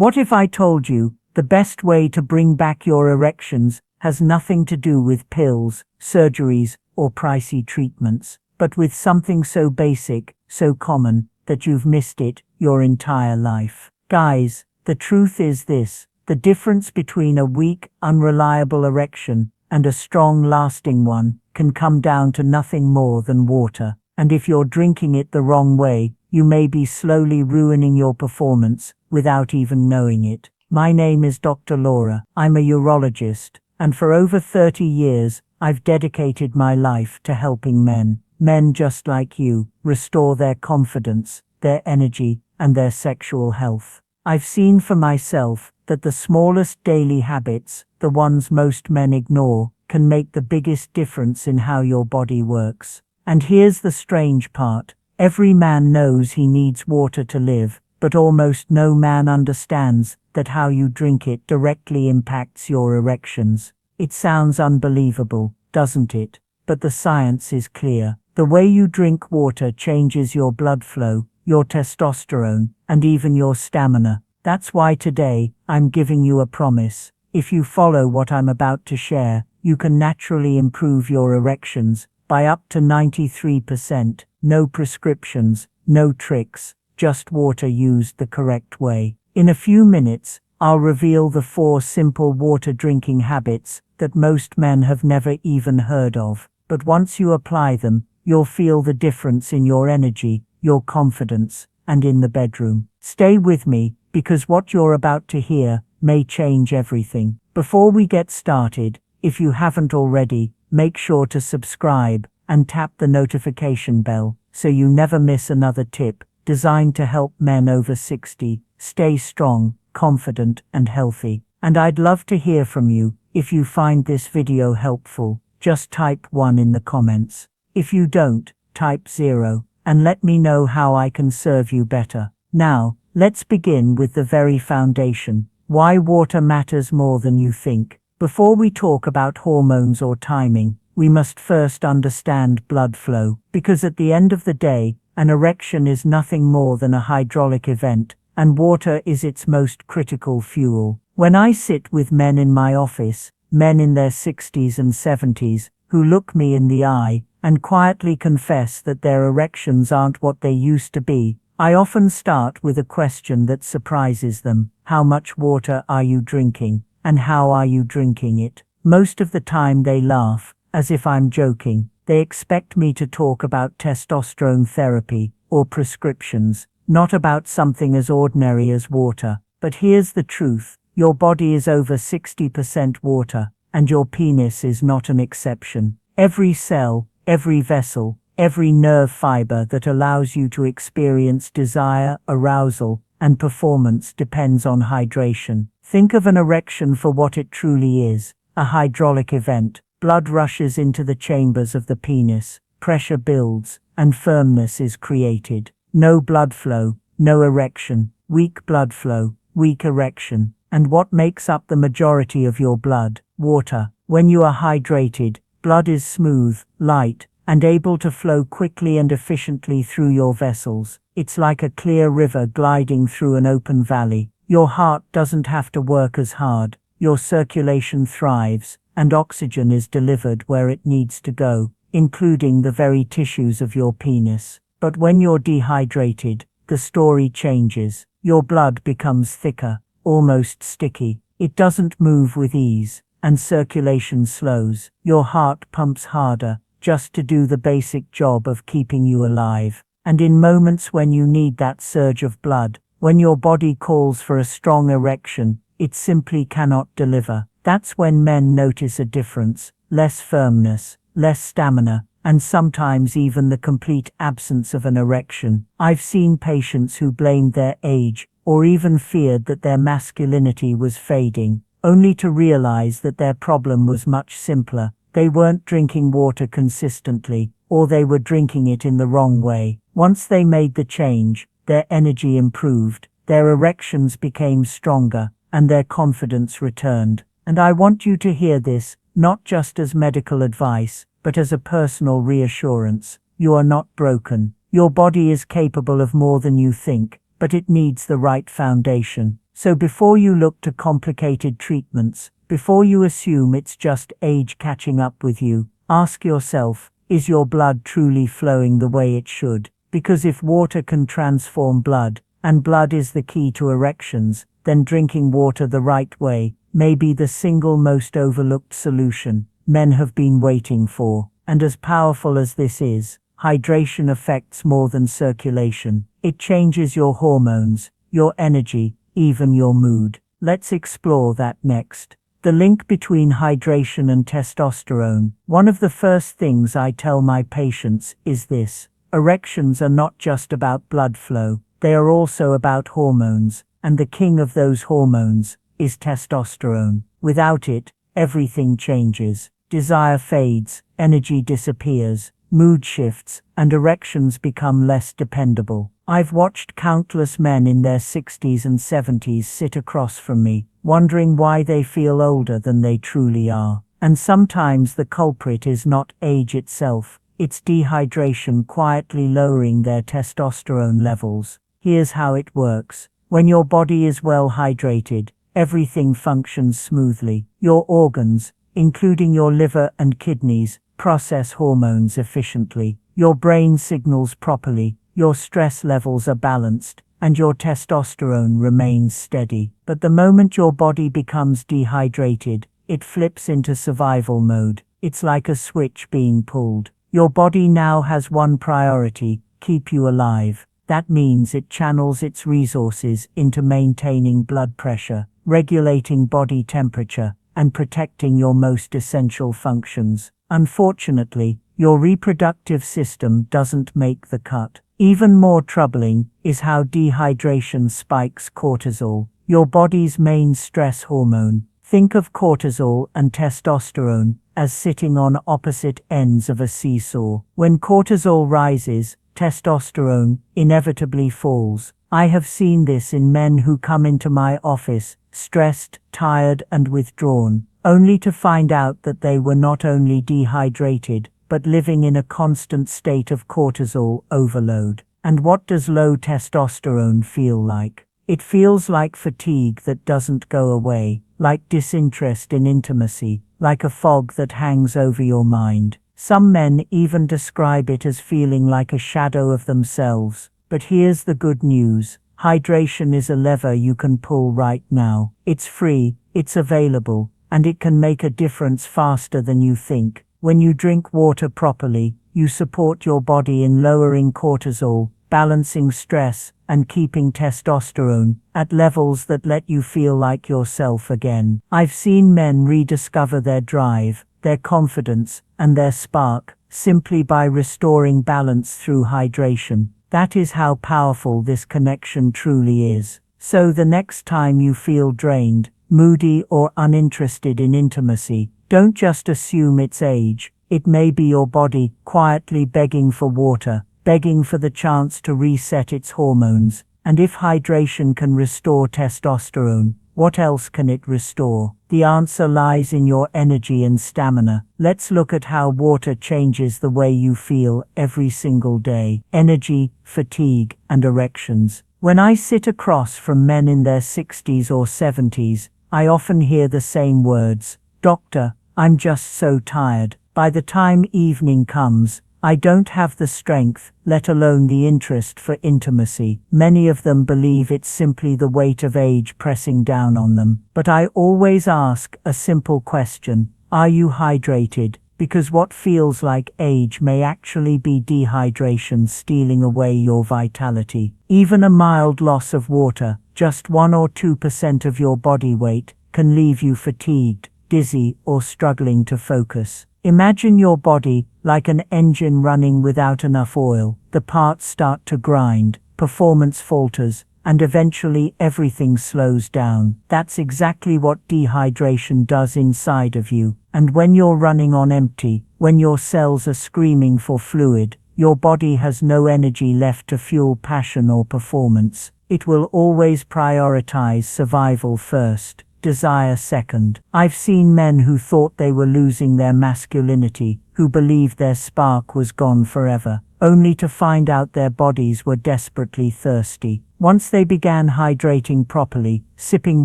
What if I told you the best way to bring back your erections has nothing to do with pills, surgeries, or pricey treatments, but with something so basic, so common, that you've missed it your entire life? Guys, the truth is this: the difference between a weak, unreliable erection and a strong, lasting one can come down to nothing more than water. And if you're drinking it the wrong way, you may be slowly ruining your performance without even knowing it. My name is Dr. Laura. I'm a urologist, and for over 30 years, I've dedicated my life to helping men just like you, restore their confidence, their energy, and their sexual health. I've seen for myself that the smallest daily habits, the ones most men ignore, can make the biggest difference in how your body works. And here's the strange part: every man knows he needs water to live, but almost no man understands that how you drink it directly impacts your erections. It sounds unbelievable, doesn't it? But the science is clear. The way you drink water changes your blood flow, your testosterone, and even your stamina. That's why today, I'm giving you a promise. If you follow what I'm about to share, you can naturally improve your erections by up to 93%. No prescriptions, no tricks, just water used the correct way. In a few minutes, I'll reveal the 4 simple water drinking habits that most men have never even heard of. But once you apply them, you'll feel the difference in your energy, your confidence, and in the bedroom. Stay with me, because what you're about to hear may change everything. Before we get started, if you haven't already, make sure to subscribe and tap the notification bell so you never miss another tip designed to help men over 60 stay strong, confident, and healthy. And I'd love to hear from you. If you find this video helpful, just type 1 in the comments. If you don't, type 0, and let me know how I can serve you better. Now, let's begin with the very foundation: why water matters more than you think. Before we talk about hormones or timing, we must first understand blood flow, because at the end of the day, an erection is nothing more than a hydraulic event, and water is its most critical fuel. When I sit with men in my office, men in their 60s and 70s, who look me in the eye and quietly confess that their erections aren't what they used to be, I often start with a question that surprises them: how much water are you drinking, and how are you drinking it? Most of the time they laugh, as if I'm joking. They expect me to talk about testosterone therapy or prescriptions, not about something as ordinary as water. But here's the truth: your body is over 60% water, and your penis is not an exception. Every cell, every vessel, every nerve fiber that allows you to experience desire, arousal, and performance depends on hydration. Think of an erection for what it truly is: a hydraulic event. Blood rushes into the chambers of the penis, pressure builds, and firmness is created. No blood flow, no erection. Weak blood flow, weak erection. And what makes up the majority of your blood? Water. When you are hydrated, blood is smooth, light, and able to flow quickly and efficiently through your vessels. It's like a clear river gliding through an open valley. Your heart doesn't have to work as hard. Your circulation thrives, and oxygen is delivered where it needs to go, including the very tissues of your penis. But when you're dehydrated, the story changes. Your blood becomes thicker, almost sticky. It doesn't move with ease, and circulation slows. Your heart pumps harder, just to do the basic job of keeping you alive. And in moments when you need that surge of blood, when your body calls for a strong erection, it simply cannot deliver. That's when men notice a difference: less firmness, less stamina, and sometimes even the complete absence of an erection. I've seen patients who blamed their age, or even feared that their masculinity was fading, only to realize that their problem was much simpler. They weren't drinking water consistently, or they were drinking it in the wrong way. Once they made the change, their energy improved, their erections became stronger, and their confidence returned. And I want you to hear this, not just as medical advice, but as a personal reassurance. You are not broken. Your body is capable of more than you think, but it needs the right foundation. So before you look to complicated treatments, before you assume it's just age catching up with you, ask yourself, is your blood truly flowing the way it should? Because if water can transform blood, and blood is the key to erections, then drinking water the right way may be the single most overlooked solution men have been waiting for. And as powerful as this is, hydration affects more than circulation. It changes your hormones, your energy, even your mood. Let's explore that next. The link between hydration and testosterone. One of the first things I tell my patients is this: erections are not just about blood flow, they are also about hormones, and the king of those hormones is testosterone. Without it, everything changes. Desire fades, energy disappears, mood shifts, and erections become less dependable. I've watched countless men in their 60s and 70s sit across from me, wondering why they feel older than they truly are. And sometimes the culprit is not age itself, it's dehydration quietly lowering their testosterone levels. Here's how it works. When your body is well hydrated, everything functions smoothly. Your organs, including your liver and kidneys, process hormones efficiently. Your brain signals properly, your stress levels are balanced, and your testosterone remains steady. But the moment your body becomes dehydrated, it flips into survival mode. It's like a switch being pulled. Your body now has one priority: keep you alive. That means it channels its resources into maintaining blood pressure, regulating body temperature, and protecting your most essential functions. Unfortunately, your reproductive system doesn't make the cut. Even more troubling is how dehydration spikes cortisol, your body's main stress hormone. Think of cortisol and testosterone as sitting on opposite ends of a seesaw. When cortisol rises, testosterone inevitably falls. I have seen this in men who come into my office stressed, tired, and withdrawn, only to find out that they were not only dehydrated, but living in a constant state of cortisol overload. And what does low testosterone feel like? It feels like fatigue that doesn't go away, like disinterest in intimacy, like a fog that hangs over your mind. Some men even describe it as feeling like a shadow of themselves. But here's the good news. Hydration is a lever you can pull right now. It's free, it's available, and it can make a difference faster than you think. When you drink water properly, you support your body in lowering cortisol, balancing stress, and keeping testosterone at levels that let you feel like yourself again. I've seen men rediscover their drive, their confidence, and their spark simply by restoring balance through hydration. That is how powerful this connection truly is. So the next time you feel drained, moody, or uninterested in intimacy, don't just assume it's age. It may be your body quietly begging for water, begging for the chance to reset its hormones. And if hydration can restore testosterone, what else can it restore? The answer lies in your energy and stamina. Let's look at how water changes the way you feel every single day. Energy, fatigue, and erections. When I sit across from men in their 60s or 70s, I often hear the same words: "Doctor, I'm just so tired. By the time evening comes, I don't have the strength, let alone the interest for intimacy." Many of them believe it's simply the weight of age pressing down on them. But I always ask a simple question: are you hydrated? Because what feels like age may actually be dehydration stealing away your vitality. Even a mild loss of water, just 1 or 2% of your body weight, can leave you fatigued, dizzy, or struggling to focus. Imagine your body like an engine running without enough oil. The parts start to grind, performance falters, and eventually everything slows down. That's exactly what dehydration does inside of you. And when you're running on empty, when your cells are screaming for fluid, your body has no energy left to fuel passion or performance. It will always prioritize survival first, desire second. I've seen men who thought they were losing their masculinity, who believed their spark was gone forever, only to find out their bodies were desperately thirsty. Once they began hydrating properly, sipping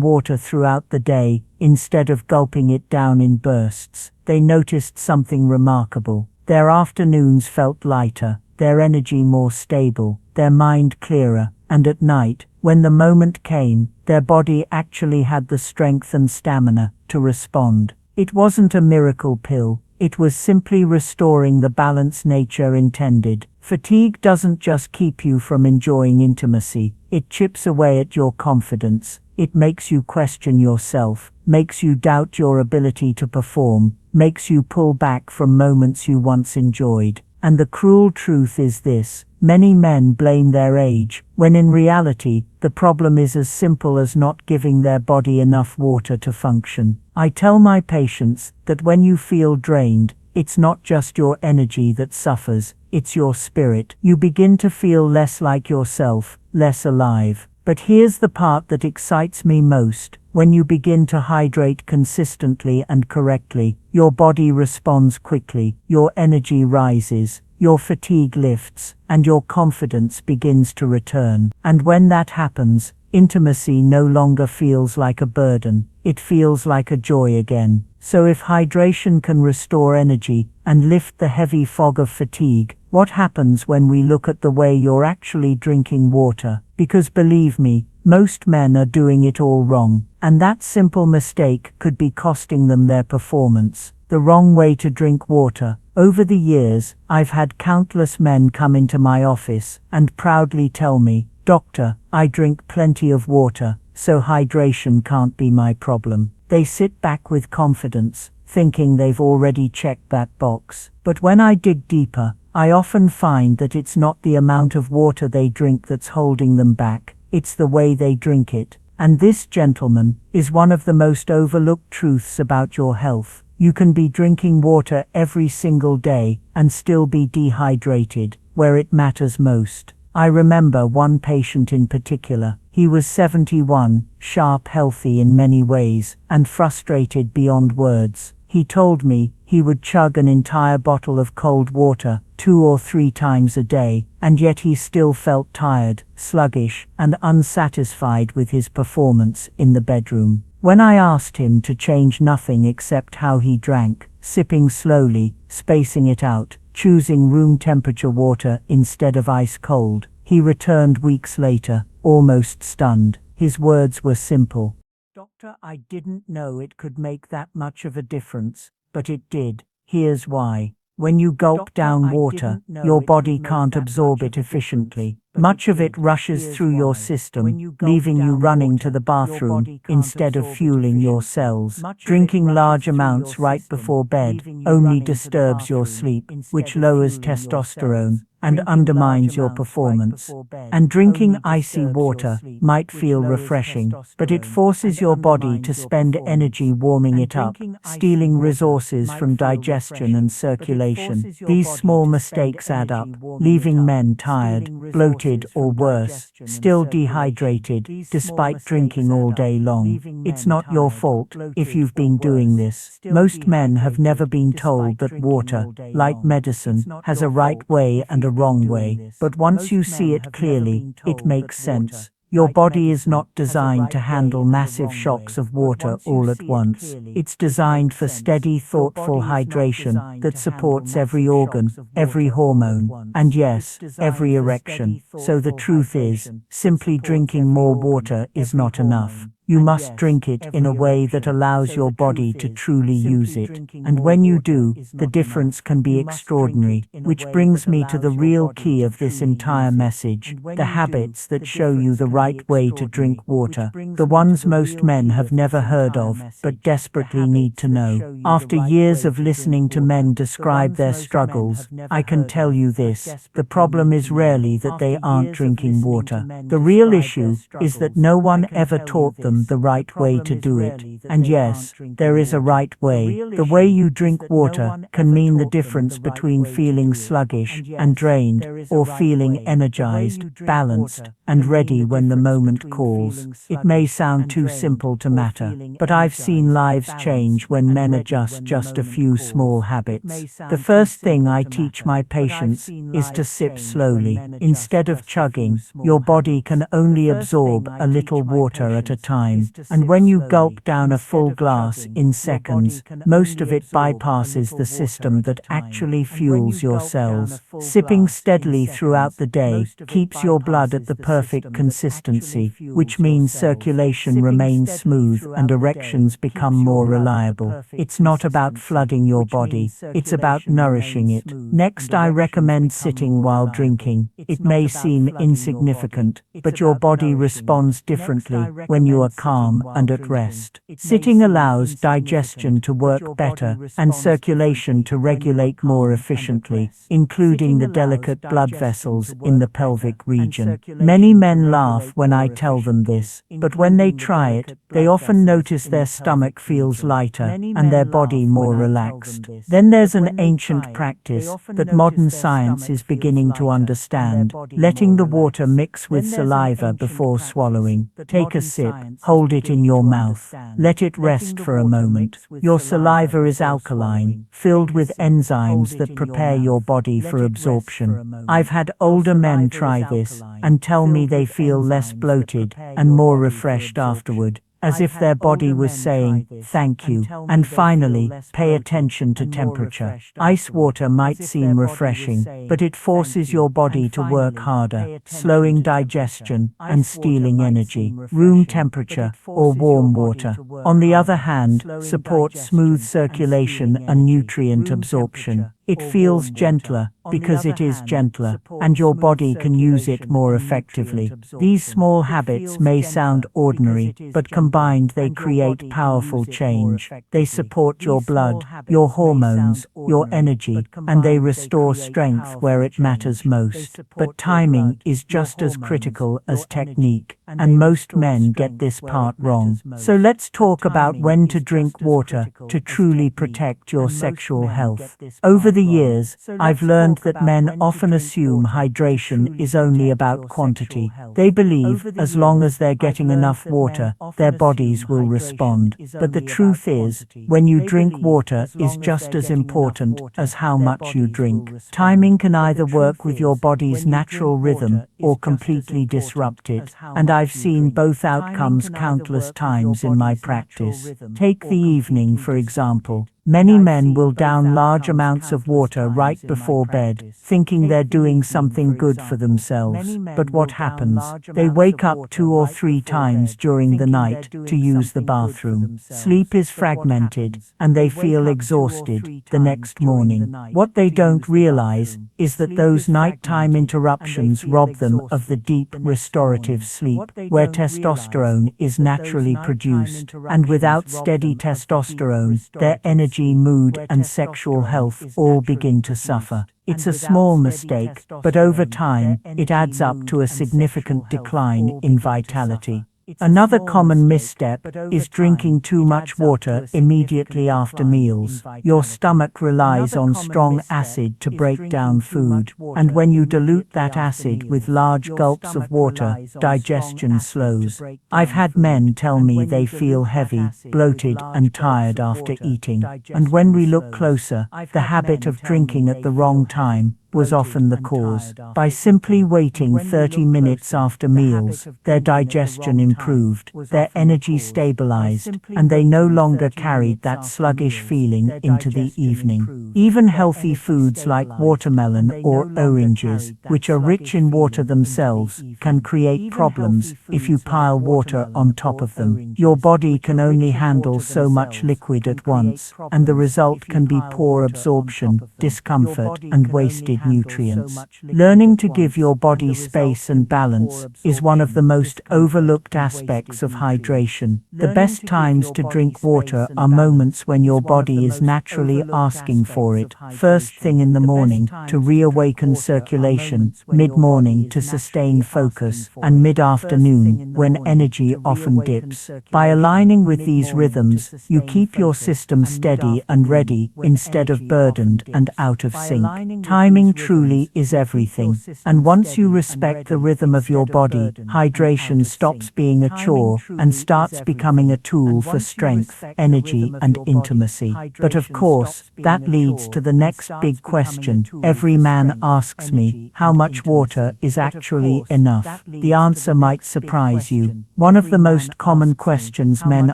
water throughout the day, instead of gulping it down in bursts, they noticed something remarkable. Their afternoons felt lighter, their energy more stable, their mind clearer, and at night, when the moment came, their body actually had the strength and stamina to respond. It wasn't a miracle pill, it was simply restoring the balance nature intended. Fatigue doesn't just keep you from enjoying intimacy, it chips away at your confidence. It makes you question yourself, makes you doubt your ability to perform, makes you pull back from moments you once enjoyed. And the cruel truth is this: many men blame their age, when in reality, the problem is as simple as not giving their body enough water to function. I tell my patients that when you feel drained, it's not just your energy that suffers, it's your spirit. You begin to feel less like yourself, less alive. But here's the part that excites me most. When you begin to hydrate consistently and correctly, your body responds quickly, your energy rises, your fatigue lifts, and your confidence begins to return. And when that happens, intimacy no longer feels like a burden, it feels like a joy again. So if hydration can restore energy and lift the heavy fog of fatigue, what happens when we look at the way you're actually drinking water? Because believe me, most men are doing it all wrong, and that simple mistake could be costing them their performance. The wrong way to drink water. Over the years, I've had countless men come into my office and proudly tell me, "Doctor, I drink plenty of water, so hydration can't be my problem." They sit back with confidence, thinking they've already checked that box. But when I dig deeper, I often find that it's not the amount of water they drink that's holding them back, it's the way they drink it. And this, gentlemen, is one of the most overlooked truths about your health. You can be drinking water every single day and still be dehydrated, where it matters most. I remember one patient in particular. He was 71, sharp, healthy in many ways, and frustrated beyond words. He told me he would chug an entire bottle of cold water 2 or 3 times a day, and yet he still felt tired, sluggish, and unsatisfied with his performance in the bedroom. When I asked him to change nothing except how he drank, sipping slowly, spacing it out, choosing room temperature water instead of ice cold, he returned weeks later, almost stunned. His words were simple. "Doctor, I didn't know it could make that much of a difference, but it did. Here's why. When you gulp down water, your body can't absorb it efficiently. Much of it rushes through your system, leaving you running to the bathroom instead of fueling your cells. Drinking large amounts right before bed only disturbs your sleep, which lowers testosterone and undermines your performance. And drinking icy water might feel refreshing, but it forces your body to spend energy warming it up, stealing resources from digestion and circulation. These small mistakes add up, leaving men tired, bloated, or worse, still dehydrated, despite drinking all day long. It's not your fault if you've been doing this. Most men have never been told that water, like medicine, has a right way and a wrong way, but once you see it clearly, it makes sense. Your body is not designed to handle massive shocks of water all at once. It's designed for steady, thoughtful hydration that supports every organ, every hormone, and yes, every erection. So the truth is, simply drinking more water is not enough. You must drink it in a way that allows your body to truly use it. And when you do, the difference can be extraordinary, which brings me to the real key of this entire message: the habits that show you the right way to drink water, the ones most men have never heard of, but desperately need to know. After years of listening to men describe their struggles, I can tell you this: the problem is rarely that they aren't drinking water. The real issue is that no one ever taught them them the right way to do it. And yes, there is a right way. The way you drink water can mean the difference between feeling sluggish and drained, or feeling energized, balanced, and ready when the moment calls. It may sound too simple to matter, but I've seen lives change when men adjust just a few small habits. The first thing I teach my patients is to sip slowly. Instead of chugging, your body can only absorb a little water at a time, and when you gulp down a full glass in seconds, most of it bypasses the system that actually fuels your cells. Sipping steadily throughout the day keeps your blood at the perfect consistency, which means circulation remains smooth and erections become more reliable. It's not about flooding your body, it's about nourishing it. Next, I recommend sitting while drinking. It may seem insignificant, but your body responds differently when you are calm and at rest. Sitting allows digestion to work better and circulation to regulate more efficiently, including the delicate blood vessels in the pelvic region. Many men laugh when I tell them this, but when they try it, they often notice their stomach feels lighter and their body more relaxed. Then there's an ancient practice that modern science is beginning to understand: letting the water mix with saliva before swallowing. Take a sip, hold it in your mouth, let it rest for a moment. Your saliva is alkaline, filled with enzymes that prepare your body for absorption. I've had older men try this and tell me they feel less bloated and more refreshed afterward, as if their body was saying, "Thank you." And finally, pay attention to temperature. Ice water might seem refreshing, but it forces your body to work harder, slowing digestion and stealing energy. Room temperature or warm water, on the other hand, supports smooth circulation and nutrient absorption. It feels gentler because it is gentler, and your body can use it more effectively. These small habits may sound ordinary, but combined they create powerful change. They support your blood, your hormones, your energy, and they restore strength where it matters most. But timing is just as critical as technique, and most men get this part wrong. So let's talk about when to drink water to truly protect your sexual health. Over the years, I've learned that men often assume hydration is only about quantity. They believe as long as they're getting enough water, their bodies will respond. But the truth is, when you drink water is just as important as how much you drink. Timing can either work with your body's natural rhythm or completely disrupt it, and I've seen both outcomes countless times in my practice. Take the evening, for example. Many men will down large amounts of water right before bed, thinking they're doing something good for themselves. But what happens? They wake up 2 or 3 times during the night to use the bathroom. Sleep is fragmented, and they feel exhausted the next morning. What they don't realize is that those nighttime interruptions rob them of the deep, restorative sleep, where testosterone is naturally produced, and without steady testosterone, their energy, mood, and sexual health all begin to suffer. It's a small mistake, but over time, it adds up to a significant decline in vitality. Another common misstep is drinking too much water immediately after meals. Your stomach relies on strong acid to break down food, and when you dilute that acid with large gulps of water, digestion slows. I've had men tell me they feel heavy, bloated, and tired after eating, and when we look closer, the habit of drinking at the wrong time was often the cause. By simply waiting 30 minutes after meals, their digestion improved, their energy stabilized, and they no longer carried that sluggish feeling into the evening. Even healthy foods like watermelon or oranges, which are rich in water themselves, can create problems if you pile water on top of them. Your body can only handle so much liquid at once, and the result can be poor absorption, discomfort, and wasted nutrients. Learning to give your body space and balance is one of the most overlooked aspects of hydration. The best times to drink water are moments when your body is naturally asking for it. First thing in the morning to reawaken circulation, mid-morning to sustain focus, and mid-afternoon when energy often dips. By aligning with these rhythms, you keep your system steady and ready instead of burdened and out of sync. Timing truly is everything, and once you respect the rhythm of your body, hydration stops being a chore and starts becoming a tool for strength, energy, and intimacy. But of course, that leads to the next big question. Every man asks me, how much water is actually enough? The answer might surprise you. One of the most common questions men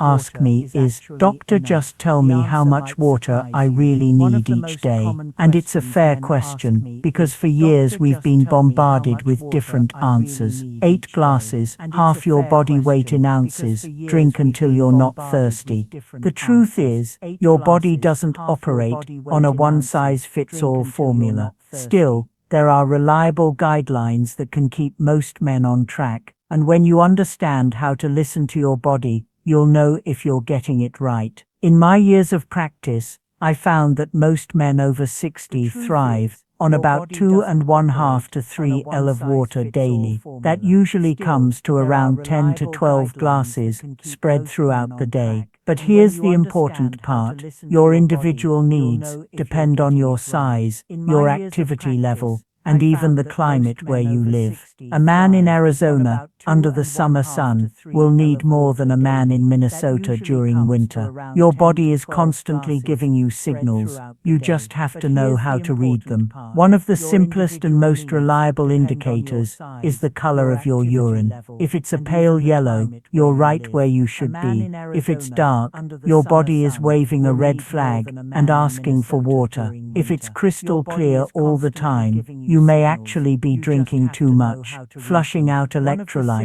ask me is, "Doctor, just tell me how much water I really need each day." And it's a fair question, because for years we've been bombarded with different answers. 8 glasses, half your body weight in ounces, drink until you're not thirsty. The truth is, your body doesn't operate on a one-size-fits-all formula. Still, there are reliable guidelines that can keep most men on track. And when you understand how to listen to your body, you'll know if you're getting it right. In my years of practice, I found that most men over 60 thrive on about 2.5 to 3 L of water daily. That usually comes to around 10 to 12 glasses spread throughout the day. But here's the important part. Your individual needs depend on your size, your activity level, and even the climate where you live. A man in Arizona, under the summer sun, will need more than a man in Minnesota during winter. Your body is constantly giving you signals. You just have to know how to read them. One of the simplest and most reliable indicators is the color of your urine. If it's a pale yellow, you're right where you should be. If it's dark, your body is waving a red flag and asking for water. If it's crystal clear all the time, you may actually be drinking too much, flushing out electrolytes,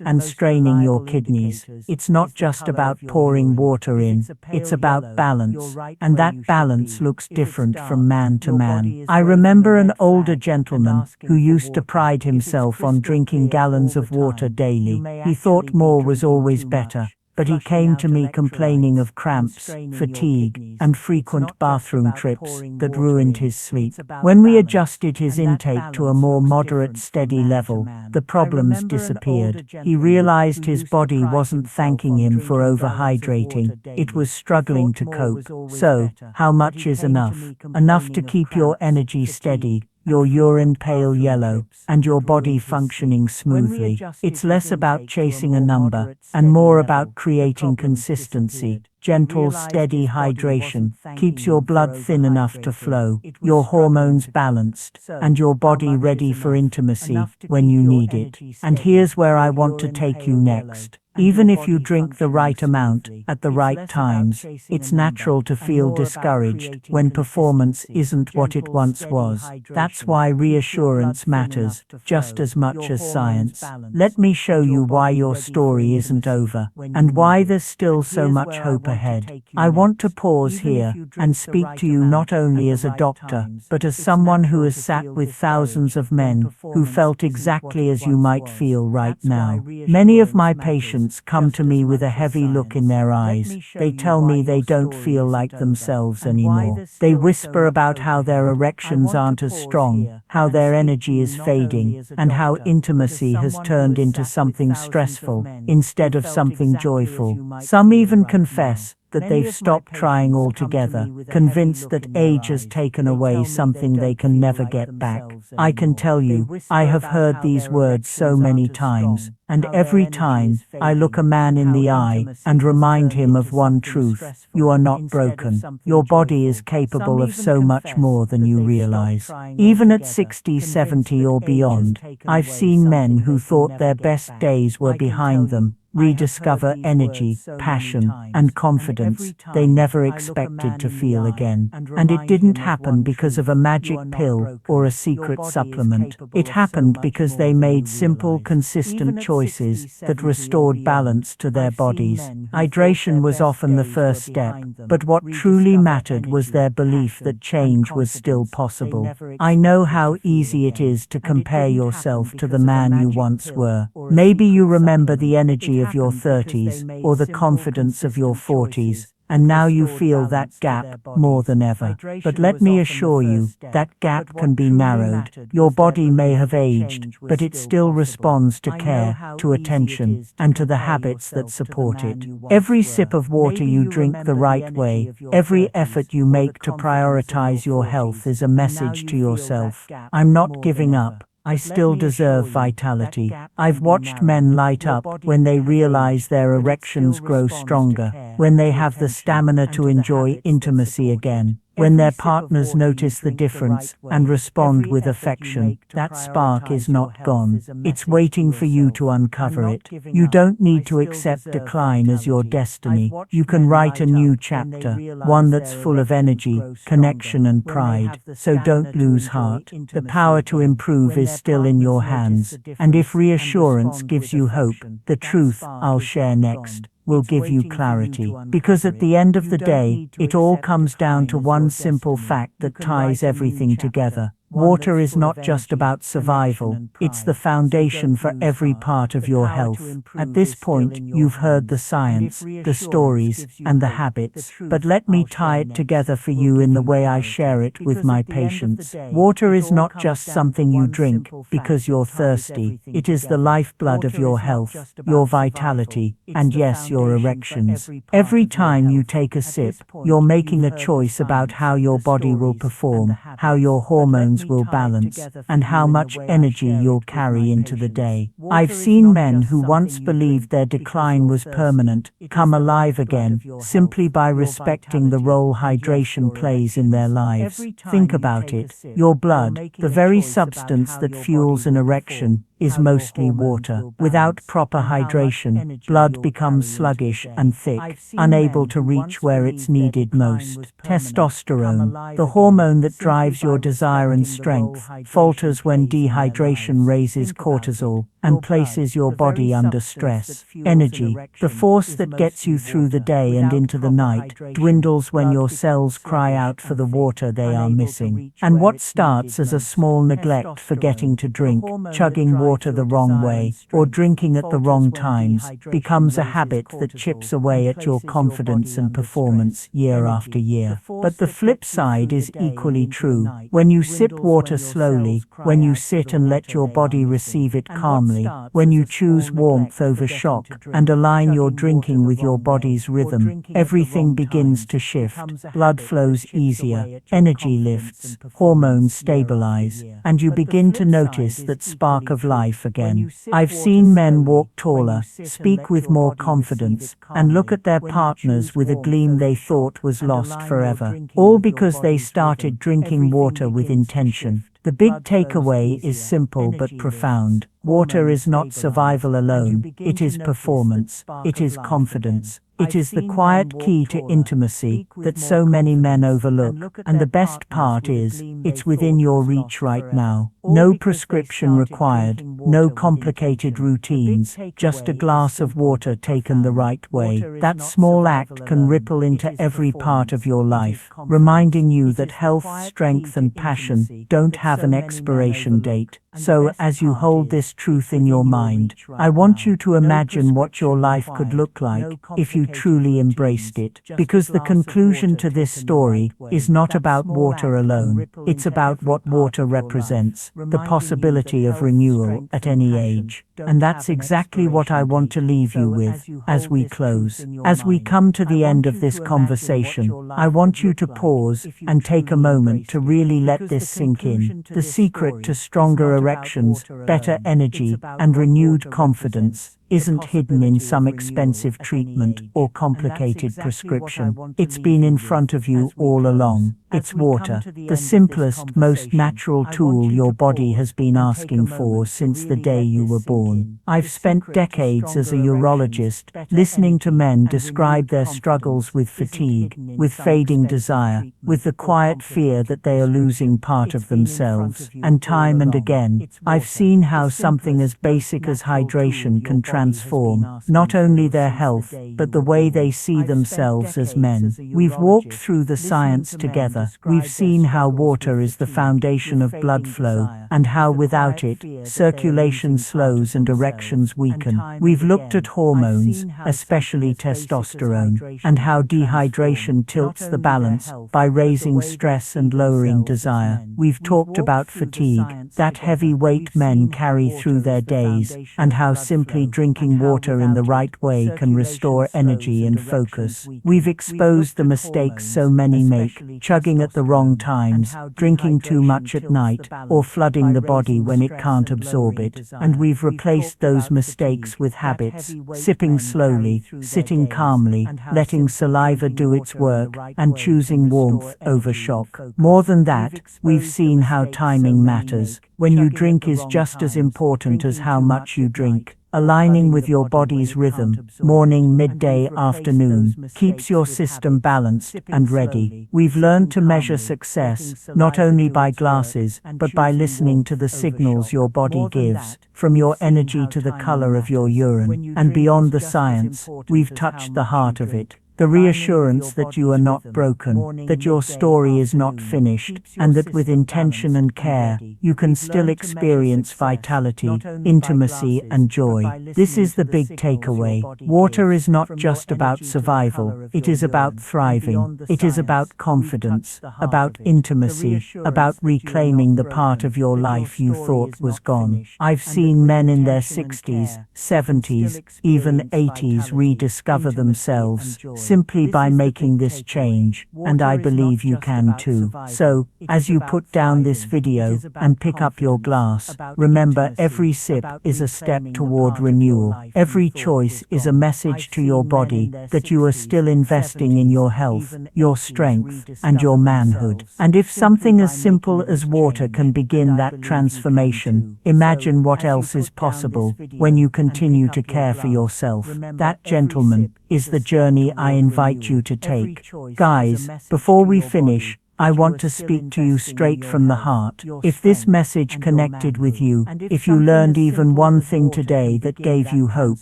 and straining your kidneys. It's not just about pouring water in, it's about balance, and that balance looks different from man to man. I remember an older gentleman who used to pride himself on drinking gallons of water daily. He thought more was always better. But he came to me complaining of cramps, fatigue, and frequent bathroom trips that ruined his sleep. When we adjusted his intake to a more moderate, steady level, the problems disappeared. He realized his body wasn't thanking him for overhydrating, it was struggling to cope. So, how much is enough? Enough to keep your energy steady, your urine pale yellow, and your body functioning smoothly. It's less about chasing a number, and more about creating consistency. Gentle, steady hydration keeps your blood thin enough to flow, your hormones balanced, and your body ready for intimacy when you need it. And here's where I want to take you next. Even if you drink the right amount at the right times, it's natural to feel discouraged when performance isn't what it once was. That's why reassurance matters just as much as science. Let me show you why your story isn't over, and why there's still so much hope ahead. I want to pause here and speak to you not only as a doctor, but as someone who has sat with thousands of men who felt exactly as you might feel right now. Many of my patients come to me with a heavy look in their eyes. They tell me they don't feel like themselves anymore. They whisper about how their erections aren't as strong, how their energy is fading, and how intimacy has turned into something stressful instead of something joyful. Some even confess that they've stopped trying altogether, convinced that age has taken away something they can never get back. I can tell you, I have heard these words so many times, and every time I look a man in the eye and remind him of one truth: you are not broken. Your body is capable of so much more than you realize. Even at 60, 70 or beyond, I've seen men who thought their best days were behind them, rediscover energy, passion, and confidence they never expected to feel again. And it didn't happen because of a magic pill or a secret supplement. It happened because they made simple, consistent choices that restored balance to their bodies. Hydration was often the first step, but what truly mattered was their belief that change was still possible. I know how easy it is to compare yourself to the man you once were. Maybe you remember the energy of your 30s or the confidence of your 40s, and now you feel that gap more than ever. But let me assure you, that gap can be narrowed. Your body may have aged, but it still responds to care, to attention, and to the habits that support it. Every sip of water you drink the right way, every effort you make to prioritize your health is a message to yourself. I'm not giving up. I still deserve vitality. I've watched men light up when they realize their erections grow stronger, when they have the stamina to enjoy intimacy again, when their partners notice the difference and respond with affection. That spark is not gone. It's waiting for you to uncover it. You don't need to accept decline as your destiny. You can write a new chapter, one that's full of energy, connection, and pride. So don't lose heart. The power to improve is still in your hands. And if reassurance gives you hope, the truth I'll share next will give you clarity. Because at the end of the day, it all comes down to one simple fact that ties everything together. Water is not just about survival, it's the foundation for every part of your health. At this point, you've heard the science, the stories, and the habits, but let me tie it together for you in the way I share it with my patients. Water is not just something you drink because you're thirsty. It is the lifeblood of your health, your vitality, and yes, your erections. Every time you take a sip, you're making a choice about how your body will perform, how your hormones will balance, and how much energy you'll carry into the day. I've seen men who once believed their decline was permanent come alive again simply by respecting the role hydration plays in their lives. Think about it. Your blood, the very substance that fuels an erection, is mostly water. Without proper hydration, blood becomes sluggish and thick, unable to reach where it's needed most. Testosterone, the hormone that drives your desire and strength, falters when dehydration raises cortisol and places your body under stress. Energy, the force that gets you through the day and into the night, dwindles when your cells cry out for the water they are missing. And what starts as a small neglect, forgetting to drink, chugging water the wrong way, or drinking at the wrong times, becomes a habit that chips away at your confidence and performance year after year. But the flip side is equally true. When you sip water slowly, when you sit and let your body receive it calmly, when you choose warmth over shock and align your drinking with your body's rhythm, everything begins to shift. Blood flows easier, energy lifts, hormones stabilize, and you begin to notice that spark of life again. I've seen men walk taller, speak with more confidence, and look at their partners with a gleam they thought was lost forever, all because they started drinking water with intention. The big takeaway is simple but profound. Water is not survival alone, it is performance, it is confidence. It is the quiet key to intimacy that so many men overlook, and the best part is, it's within your reach right now. No prescription required, no complicated routines, just a glass of water taken the right way. That small act can ripple into every part of your life, reminding you that health, strength, and passion don't have an expiration date. So, as you hold this truth in your mind, I want you to imagine what your life could look like if you truly embraced it. Because the conclusion to this story is not about water alone, it's about what water represents, the possibility of renewal at any age. And that's exactly what I want to leave you with as we close. As we come to the end of this conversation, I want you to pause and take a moment to really let this sink in. The secret to stronger erections, better energy, and renewed confidence isn't hidden in some expensive treatment or complicated prescription. It's been in front of you all along. It's water, the simplest, most natural tool your body has been asking for since the day you were born. dawn. I've spent decades as a urologist, listening to men describe their struggles with fatigue, with fading desire, with the quiet fear that they are losing part of themselves. And time and again, I've seen how something as basic as hydration can transform not only their health, but the way they see themselves as men. We've walked through the science together. We've seen how water is the foundation of blood flow, and how without it, circulation slows and erections weaken. We've looked at hormones, especially testosterone, and how dehydration tilts the balance by raising stress and lowering desire. We've talked about fatigue, that heavy weight men carry through their days, and how simply drinking water in the right way can restore energy and focus. We've exposed the mistakes so many make, chugging at the wrong times, drinking too much at night, or flooding the body when it can't absorb it. And we've replaced those mistakes with habits, sipping slowly, sitting calmly, letting saliva do its work, and choosing warmth over shock. More than that, we've seen how timing matters. When you drink is just as important as how much you drink. Aligning with your body's rhythm, morning, midday, afternoon, keeps your system balanced and ready. We've learned to measure success, not only by glasses, but by listening to the signals your body gives, from your energy to the color of your urine. And beyond the science, we've touched the heart of it. The reassurance that you are not broken, that your story is not finished, and that with intention and care, you can still experience vitality, intimacy, and joy. This is the big takeaway. Water is not just about survival, it is about thriving. It is about confidence, about intimacy, about reclaiming the part of your life you thought was gone. I've seen men in their 60s, 70s, even 80s rediscover themselves, simply by making this change, and I believe you can too. So, as you put down this video and pick up your glass, remember every sip is a step toward renewal. Every choice is a message to your body that you are still investing in your health, your strength, and your manhood. And if something as simple as water can begin that transformation, imagine what else is possible when you continue to care for yourself. That, gentlemen, is the journey I invite you to take. Guys, before we finish, I want to speak to you straight from the heart. If this message connected with you, if you learned even one thing today that gave you hope,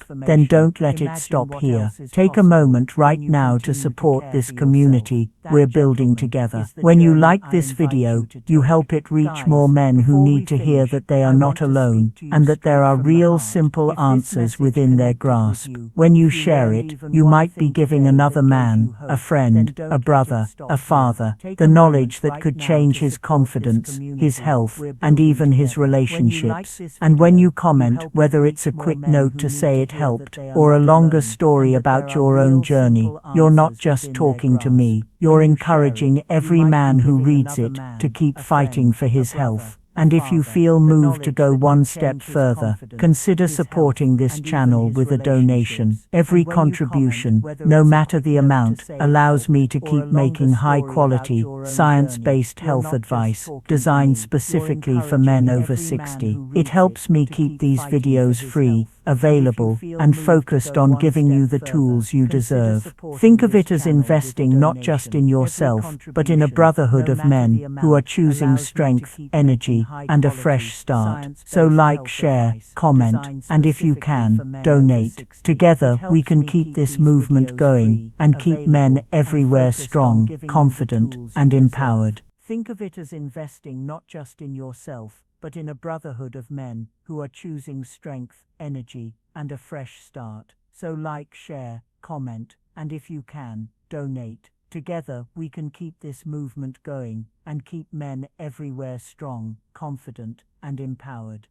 then don't let it stop here. Take a moment right now to support this community we're building together. When you like this video, you help it reach more men who need to hear that they are not alone, and that there are real simple answers within their grasp. When you share it, you might be giving another man, a friend, a brother, a father, the knowledge that could change his confidence, his health, and even his relationships. And when you comment, whether it's a quick note to say it helped, or a longer story about your own journey, you're not just talking to me, you're encouraging every man who reads it to keep fighting for his health. And if you feel moved to go one step further, consider supporting this channel with a donation. Every contribution, no matter the amount, allows me to keep making high-quality, science-based health advice designed specifically for men over 60. It helps me keep these videos free, available, and focused on giving you the tools you deserve. Think of it as investing not just in yourself, but in a brotherhood of men who are choosing strength, energy, and a fresh start. So like, share, comment, and if you can, donate. Together, we can keep this movement going and keep men everywhere strong, confident, and empowered. Think of it as investing not just in yourself, but in a brotherhood of men who are choosing strength, energy, and a fresh start. So like, share, comment, and if you can, donate. Together, we can keep this movement going and keep men everywhere strong, confident, and empowered.